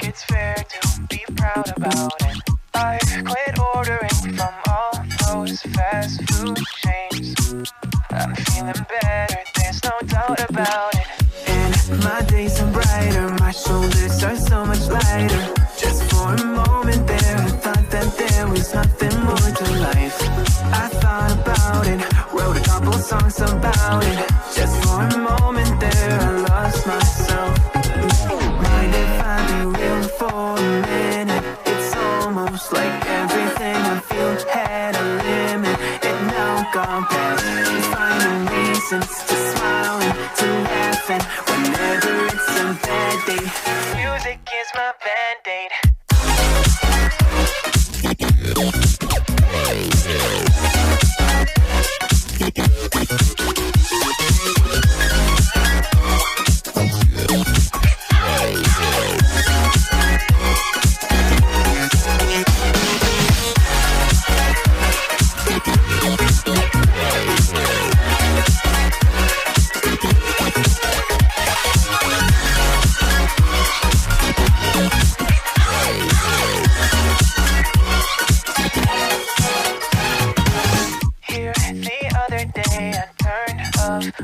it's fair to be proud about it. I've quit ordering from all those fast food chains. I'm feeling better, there's no doubt about it. And my days are brighter, my shoulders are so much lighter. Just for a moment there, I thought that there was nothing more to life. I thought about it, wrote a couple songs about it. Just for a moment there, I lost myself. Mind if I be real for a minute? It's almost like everything I feel had a limit. It now gone past. Finding reasons to smile and to laugh, and whenever it's a bad day, music is my band-aid.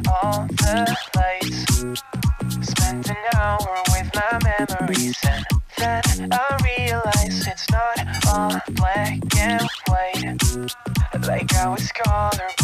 All the lights, spent an hour with my memories, and then I realized it's not all black and white, like I was colorblind.